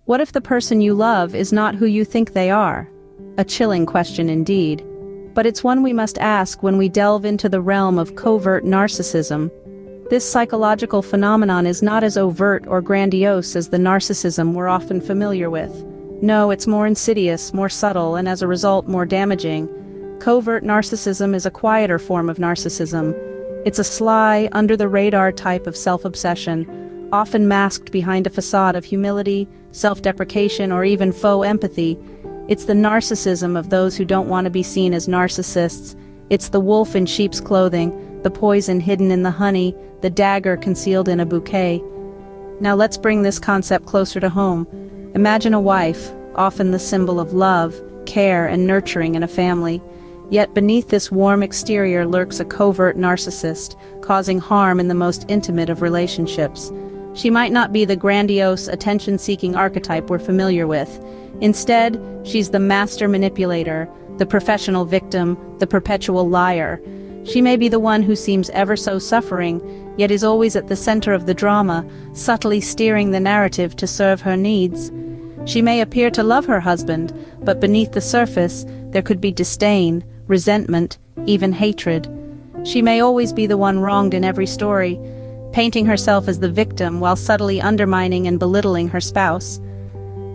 What if the person you love is not who you think they are? A chilling question indeed. But it's one we must ask when we delve into the realm of covert narcissism. This psychological phenomenon is not as overt or grandiose as the narcissism we're often familiar with. No, it's more insidious, more subtle, and as a result more damaging. Covert narcissism is a quieter form of narcissism. It's a sly, under-the-radar type of self-obsession, often masked behind a facade of humility, self-deprecation, or even faux empathy. It's the narcissism of those who don't want to be seen as narcissists. It's the wolf in sheep's clothing, the poison hidden in the honey, the dagger concealed in a bouquet. Now let's bring this concept closer to home. Imagine a wife, often the symbol of love, care, and nurturing in a family. Yet beneath this warm exterior lurks a covert narcissist, causing harm in the most intimate of relationships. She might not be the grandiose, attention-seeking archetype we're familiar with. Instead, she's the master manipulator, the professional victim, the perpetual liar. She may be the one who seems ever so suffering, yet is always at the center of the drama, subtly steering the narrative to serve her needs. She may appear to love her husband, but beneath the surface, there could be disdain, resentment, even hatred. She may always be the one wronged in every story, painting herself as the victim while subtly undermining and belittling her spouse.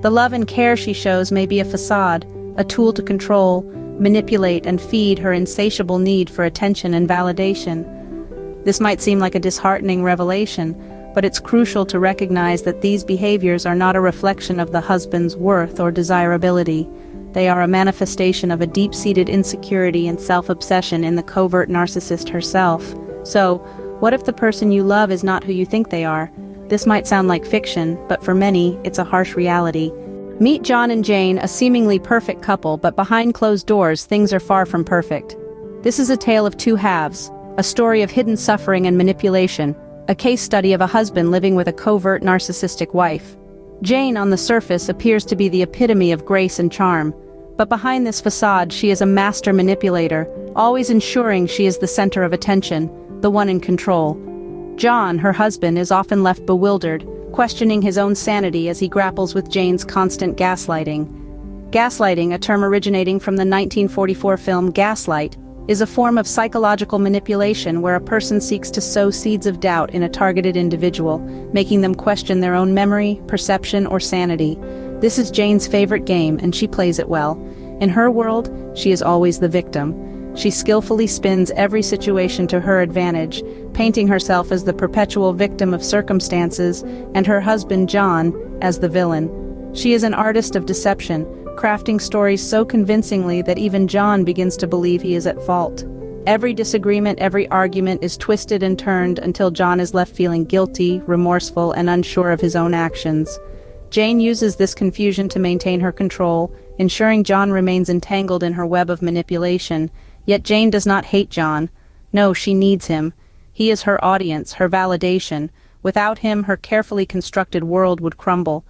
The love and care she shows may be a facade, a tool to control, manipulate, and feed her insatiable need for attention and validation. This might seem like a disheartening revelation, but it's crucial to recognize that these behaviors are not a reflection of the husband's worth or desirability. They are a manifestation of a deep-seated insecurity and self-obsession in the covert narcissist herself. So, what if the person you love is not who you think they are? This might sound like fiction, but for many, it's a harsh reality. Meet John and Jane, a seemingly perfect couple, but behind closed doors, things are far from perfect. This is a tale of two halves, a story of hidden suffering and manipulation, a case study of a husband living with a covert narcissistic wife. Jane, on the surface, appears to be the epitome of grace and charm, but behind this facade she is a master manipulator, always ensuring she is the center of attention, the one in control. John, her husband, is often left bewildered, questioning his own sanity as he grapples with Jane's constant gaslighting. Gaslighting, a term originating from the 1944 film Gaslight, is a form of psychological manipulation where a person seeks to sow seeds of doubt in a targeted individual, making them question their own memory, perception, or sanity. This is Jane's favorite game, and she plays it well. In her world, she is always the victim. She skillfully spins every situation to her advantage, painting herself as the perpetual victim of circumstances and her husband John as the villain. She is an artist of deception, crafting stories so convincingly that even John begins to believe he is at fault. Every disagreement, every argument is twisted and turned until John is left feeling guilty, remorseful, and unsure of his own actions. Jane uses this confusion to maintain her control, ensuring John remains entangled in her web of manipulation. Yet Jane does not hate John. No, she needs him. He is her audience, her validation. Without him, her carefully constructed world would crumble.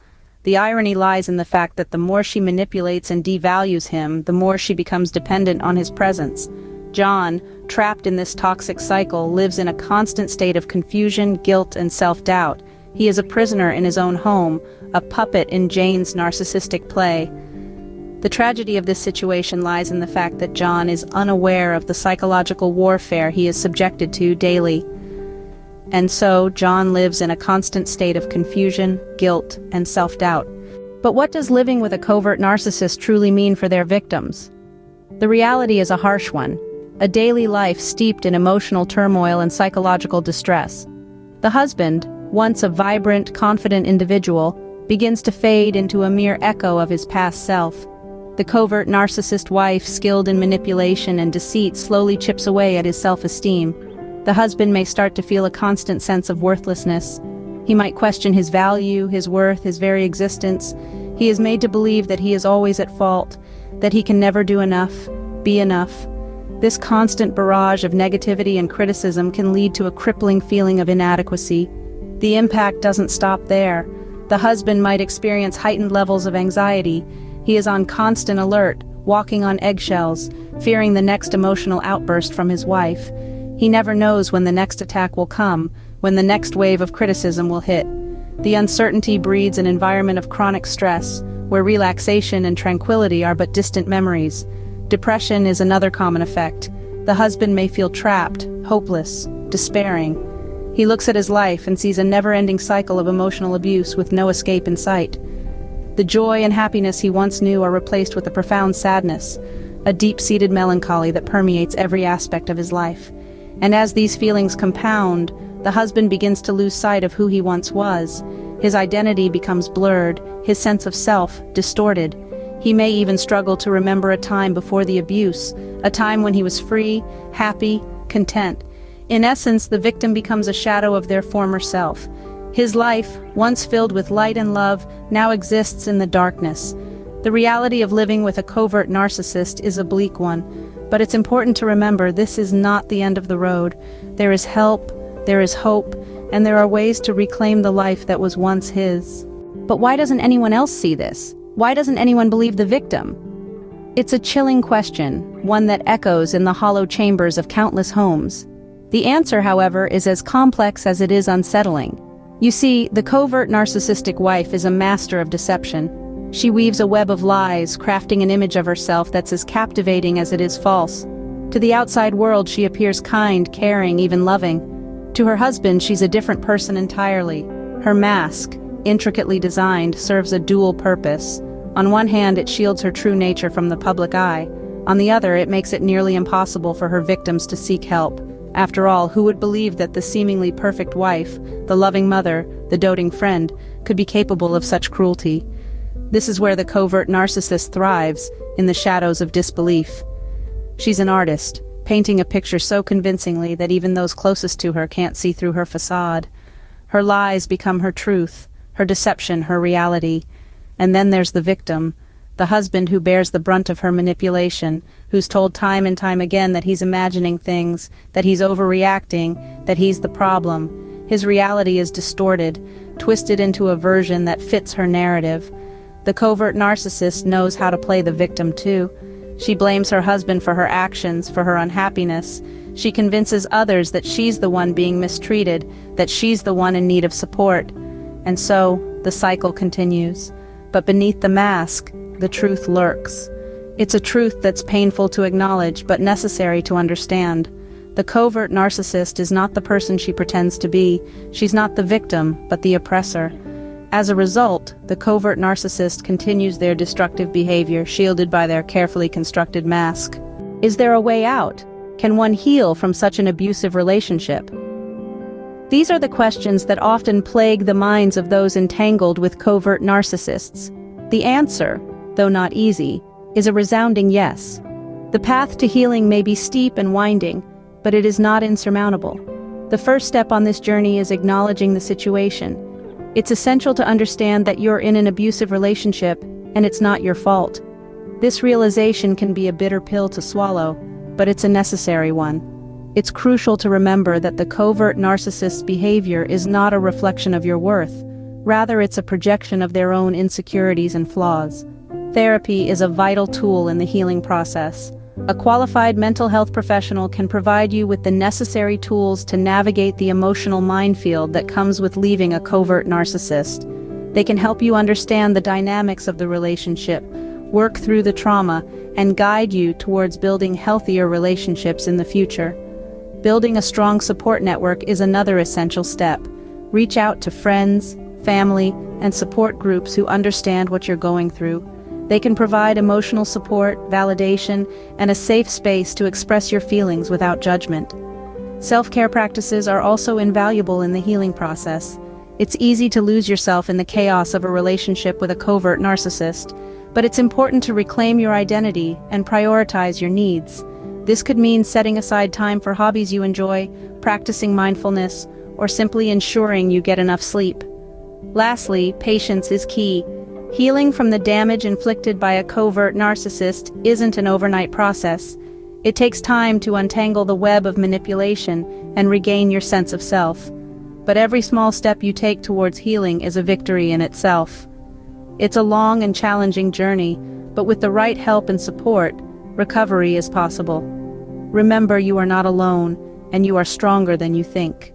The irony lies in the fact that the more she manipulates and devalues him, the more she becomes dependent on his presence. John, trapped in this toxic cycle, lives in a constant state of confusion, guilt, and self-doubt. He is a prisoner in his own home, a puppet in Jane's narcissistic play. The tragedy of this situation lies in the fact that John is unaware of the psychological warfare he is subjected to daily. And so, John lives in a constant state of confusion, guilt, and self-doubt. But what does living with a covert narcissist truly mean for their victims? The reality is a harsh one, a daily life steeped in emotional turmoil and psychological distress. The husband, once a vibrant, confident individual, begins to fade into a mere echo of his past self. The covert narcissist wife, skilled in manipulation and deceit, slowly chips away at his self-esteem. The husband may start to feel a constant sense of worthlessness. He might question his value, his worth, his very existence. He is made to believe that he is always at fault, that he can never do enough, be enough. This constant barrage of negativity and criticism can lead to a crippling feeling of inadequacy. The impact doesn't stop there. The husband might experience heightened levels of anxiety. He is on constant alert, walking on eggshells, fearing the next emotional outburst from his wife. He never knows when the next attack will come, when the next wave of criticism will hit. The uncertainty breeds an environment of chronic stress, where relaxation and tranquility are but distant memories. Depression is another common effect. The husband may feel trapped, hopeless, despairing. He looks at his life and sees a never-ending cycle of emotional abuse with no escape in sight. The joy and happiness he once knew are replaced with a profound sadness, a deep-seated melancholy that permeates every aspect of his life. And as these feelings compound, the husband begins to lose sight of who he once was. His identity becomes blurred, his sense of self distorted. He may even struggle to remember a time before the abuse, a time when he was free, happy, content. In essence, the victim becomes a shadow of their former self. His life, once filled with light and love, now exists in the darkness. The reality of living with a covert narcissist is a bleak one, but it's important to remember this is not the end of the road. There is help, there is hope, and there are ways to reclaim the life that was once his. But why doesn't anyone else see this? Why doesn't anyone believe the victim? It's a chilling question, one that echoes in the hollow chambers of countless homes. The answer, however, is as complex as it is unsettling. You see, the covert narcissistic wife is a master of deception. She weaves a web of lies, crafting an image of herself that's as captivating as it is false. To the outside world, she appears kind, caring, even loving. To her husband, she's a different person entirely. Her mask, intricately designed, serves a dual purpose. On one hand, it shields her true nature from the public eye. On the other, it makes it nearly impossible for her victims to seek help. After all, who would believe that the seemingly perfect wife, the loving mother, the doting friend, could be capable of such cruelty? This is where the covert narcissist thrives, in the shadows of disbelief. She's an artist, painting a picture so convincingly that even those closest to her can't see through her facade. Her lies become her truth, her deception her reality. And then there's the victim, the husband who bears the brunt of her manipulation, who's told time and time again that he's imagining things, that he's overreacting, that he's the problem. His reality is distorted, twisted into a version that fits her narrative. The covert narcissist knows how to play the victim too. She blames her husband for her actions, for her unhappiness. She convinces others that she's the one being mistreated, that she's the one in need of support. And so, the cycle continues. But beneath the mask, the truth lurks. It's a truth that's painful to acknowledge, but necessary to understand. The covert narcissist is not the person she pretends to be. She's not the victim, but the oppressor. As a result, the covert narcissist continues their destructive behavior, shielded by their carefully constructed mask. Is there a way out? Can one heal from such an abusive relationship? These are the questions that often plague the minds of those entangled with covert narcissists. The answer, though not easy, is a resounding yes. The path to healing may be steep and winding, but it is not insurmountable. The first step on this journey is acknowledging the situation. It's essential to understand that you're in an abusive relationship, and it's not your fault. This realization can be a bitter pill to swallow, but it's a necessary one. It's crucial to remember that the covert narcissist's behavior is not a reflection of your worth. Rather, it's a projection of their own insecurities and flaws. Therapy is a vital tool in the healing process. A qualified mental health professional can provide you with the necessary tools to navigate the emotional minefield that comes with leaving a covert narcissist. They can help you understand the dynamics of the relationship, work through the trauma, and guide you towards building healthier relationships in the future. Building a strong support network is another essential step. Reach out to friends, family, and support groups who understand what you're going through. They can provide emotional support, validation, and a safe space to express your feelings without judgment. Self-care practices are also invaluable in the healing process. It's easy to lose yourself in the chaos of a relationship with a covert narcissist, but it's important to reclaim your identity and prioritize your needs. This could mean setting aside time for hobbies you enjoy, practicing mindfulness, or simply ensuring you get enough sleep. Lastly, patience is key. Healing from the damage inflicted by a covert narcissist isn't an overnight process. It takes time to untangle the web of manipulation and regain your sense of self. But every small step you take towards healing is a victory in itself. It's a long and challenging journey, but with the right help and support, recovery is possible. Remember, you are not alone, and you are stronger than you think.